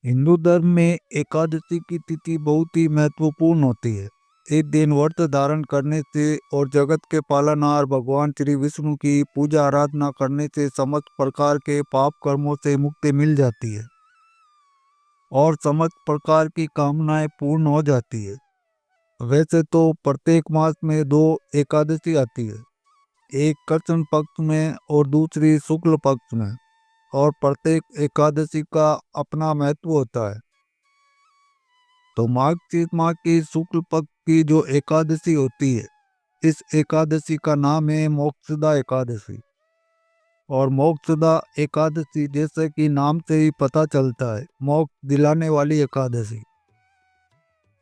हिंदू धर्म में एकादशी की तिथि बहुत ही महत्वपूर्ण होती है। इस दिन व्रत धारण करने से और जगत के पालनहार भगवान श्री विष्णु की पूजा आराधना करने से समस्त प्रकार के पाप कर्मों से मुक्ति मिल जाती है और समस्त प्रकार की कामनाएं पूर्ण हो जाती है। वैसे तो प्रत्येक मास में दो एकादशी आती है, एक कृष्ण पक्ष में और दूसरी शुक्ल पक्ष में, और प्रत्येक एकादशी का अपना महत्व होता है। तो मार्गशीर्ष माह की शुक्ल पक्ष की जो एकादशी होती है, इस एकादशी का नाम है मोक्षदा एकादशी। और मोक्षदा एकादशी जैसे कि नाम से ही पता चलता है, मोक्ष दिलाने वाली एकादशी।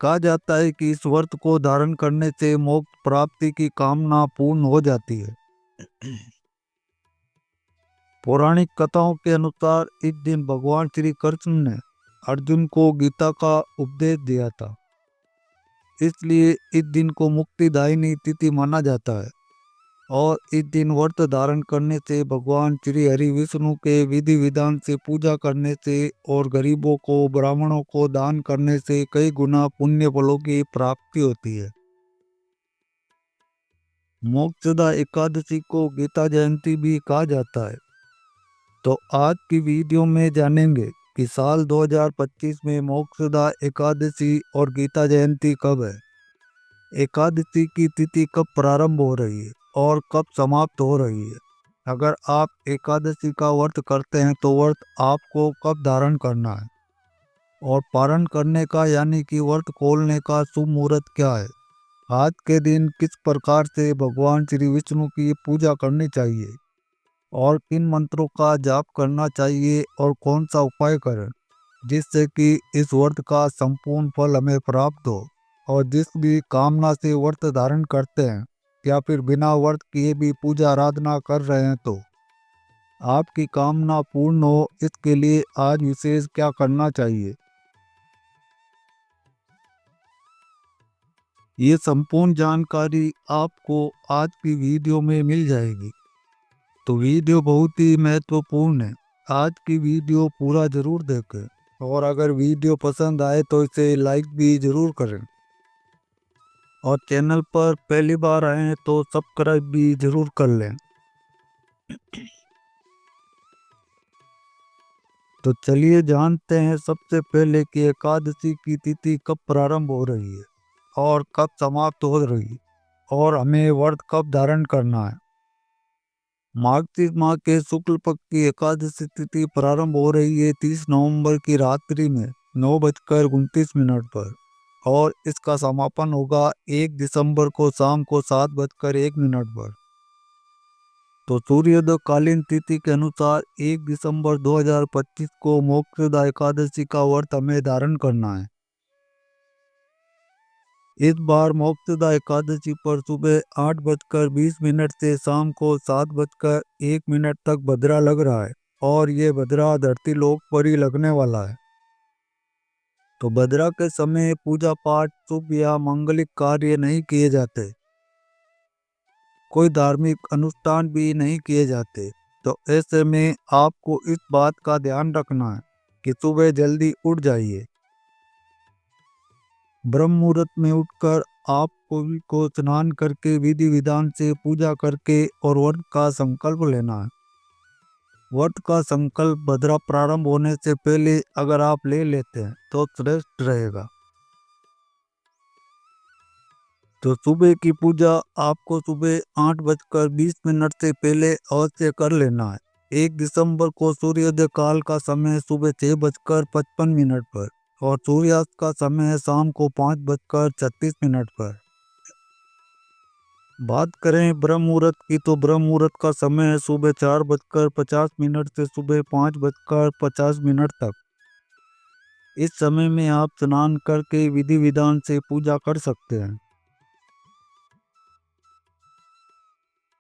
कहा जाता है कि इस व्रत को धारण करने से मोक्ष प्राप्ति की कामना पूर्ण हो जाती है। पौराणिक कथाओं के अनुसार इस दिन भगवान श्री कृष्ण ने अर्जुन को गीता का उपदेश दिया था, इसलिए इस दिन को मुक्तिदायिनी तिथि माना जाता है। और इस दिन व्रत धारण करने से भगवान श्री हरि विष्णु के विधि विधान से पूजा करने से और गरीबों को ब्राह्मणों को दान करने से कई गुना पुण्य फलों की प्राप्ति होती है। मोक्षदा एकादशी को गीता जयंती भी कहा जाता है। तो आज की वीडियो में जानेंगे कि साल 2025 में मोक्षदा एकादशी और गीता जयंती कब है, एकादशी की तिथि कब प्रारंभ हो रही है और कब समाप्त हो रही है। अगर आप एकादशी का व्रत करते हैं तो व्रत आपको कब धारण करना है और पारण करने का यानी कि व्रत खोलने का शुभ मुहूर्त क्या है। आज के दिन किस प्रकार से भगवान श्री विष्णु की पूजा करनी चाहिए और किन मंत्रों का जाप करना चाहिए और कौन सा उपाय करें जिससे कि इस व्रत का संपूर्ण फल हमें प्राप्त हो। और जिस भी कामना से व्रत धारण करते हैं या फिर बिना व्रत किए भी पूजा आराधना कर रहे हैं तो आपकी कामना पूर्ण हो, इसके लिए आज विशेष क्या करना चाहिए, ये संपूर्ण जानकारी आपको आज की वीडियो में मिल जाएगी। तो वीडियो बहुत ही महत्वपूर्ण है, आज की वीडियो पूरा जरूर देखें और अगर वीडियो पसंद आए तो इसे लाइक भी जरूर करें और चैनल पर पहली बार आए हैं तो सब्सक्राइब भी जरूर कर लें। तो चलिए जानते हैं सबसे पहले कि एकादशी की तिथि कब प्रारंभ हो रही है और कब समाप्त हो रही है और हमें व्रत कब धारण करना है। मार्गशीर्ष माह के शुक्ल पक्ष की एकादशी तिथि प्रारंभ हो रही है 30 नवंबर की रात्रि में 9:29 पर और इसका समापन होगा 1 दिसंबर को शाम को 7:01 पर। तो सूर्योदय कालीन तिथि के अनुसार 1 दिसंबर 2025 को मोक्षदा एकादशी का व्रत हमें धारण करना है। इस बार मोक्षदा एकादशी पर सुबह 8:20 से शाम को 7:01 तक भद्रा लग रहा है और ये भद्रा धरती लोक पर ही लगने वाला है। तो भद्रा के समय पूजा पाठ शुभ या मांगलिक कार्य नहीं किए जाते, कोई धार्मिक अनुष्ठान भी नहीं किए जाते। तो ऐसे में आपको इस बात का ध्यान रखना है कि सुबह जल्दी उठ जाइए। ब्रह्म मुहूर्त में उठकर आप को स्नान करके विधि विधान से पूजा करके और व्रत का संकल्प लेना है। व्रत का संकल्प भद्रा प्रारंभ होने से पहले अगर आप ले लेते हैं तो श्रेष्ठ रहेगा। तो सुबह की पूजा आपको सुबह 8:20 से पहले अवश्य कर लेना है। 1 दिसंबर को सूर्योदय काल का समय सुबह 6:55 पर और सूर्यास्त का समय है शाम को 5:36 पर। बात करें ब्रह्म मुहूर्त की तो ब्रह्म मुहूर्त का समय है सुबह 4:50 से सुबह 5:50 तक। इस समय में आप स्नान करके विधि विधान से पूजा कर सकते हैं।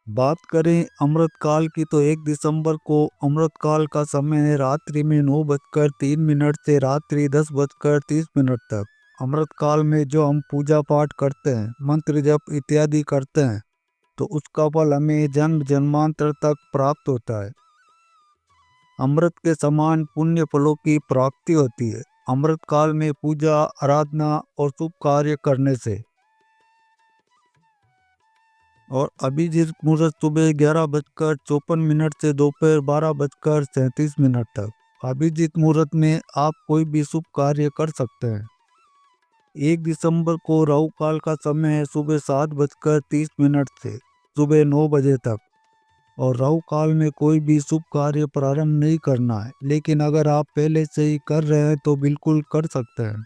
बात करें अमृत काल की तो 1 दिसंबर को अमृत काल का समय है रात्रि में 9:03 से रात्रि 10:30 तक। अमृत काल में जो हम पूजा पाठ करते हैं, मंत्र जप इत्यादि करते हैं, तो उसका फल हमें जन्म जन्मांतर तक प्राप्त होता है। अमृत के समान पुण्य फलों की प्राप्ति होती है। अमृत काल में पूजा, आराधना और शुभ कार्य करने से। और अभिजीत मुहूर्त सुबह 11:54 से दोपहर 12:37 तक। अभिजीत मुहूर्त में आप कोई भी शुभ कार्य कर सकते हैं। 1 दिसंबर को राहु काल का समय है सुबह 7:30 से सुबह 9 बजे तक। और राहु काल में कोई भी शुभ कार्य प्रारंभ नहीं करना है, लेकिन अगर आप पहले से ही कर रहे हैं तो बिल्कुल कर सकते हैं।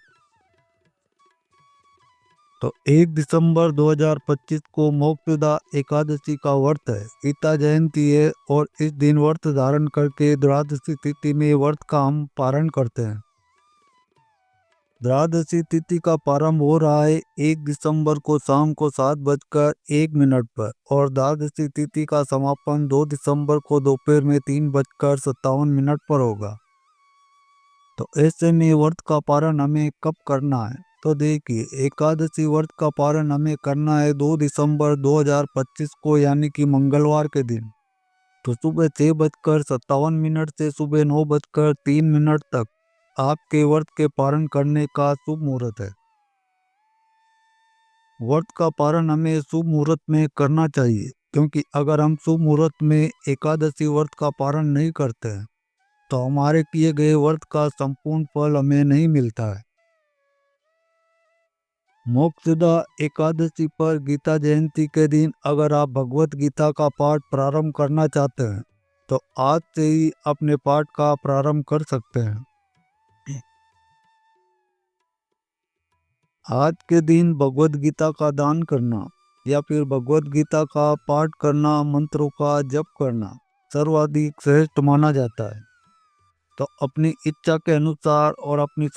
तो 1 दिसंबर 2025 को मोक्षदा एकादशी का व्रत है, गीता जयंती है और इस दिन व्रत धारण करके द्वादशी तिथि में व्रत का हम पारण करते हैं। द्वादशी तिथि का प्रारंभ हो रहा है 1 दिसंबर को शाम को 7:01 पर और द्वादशी तिथि का समापन 2 दिसंबर को दोपहर में 3:57 पर होगा। तो ऐसे में व्रत का पारण हमें कब करना है? तो देखिए, एकादशी व्रत का पारण हमें करना है 2 दिसंबर 2025 को, यानी कि मंगलवार के दिन। तो सुबह 6:57 से सुबह 9:03 तक आपके व्रत के पारण करने का शुभ मुहूर्त है। व्रत का पारण हमें शुभ मुहूर्त में करना चाहिए, क्योंकि अगर हम शुभ मुहूर्त में एकादशी व्रत का पारण नहीं करते हैं तो हमारे किए गए व्रत का संपूर्ण फल हमें नहीं मिलता है। मोक्षदा एकादशी पर गीता जयंती के दिन अगर आप भगवत गीता का पाठ प्रारंभ करना चाहते हैं तो आज से ही अपने पाठ का प्रारंभ कर सकते हैं। आज के दिन भगवत गीता का दान करना या फिर भगवत गीता का पाठ करना, मंत्रों का जप करना सर्वाधिक श्रेष्ठ माना जाता है। तो अपनी इच्छा के अनुसार और अपनी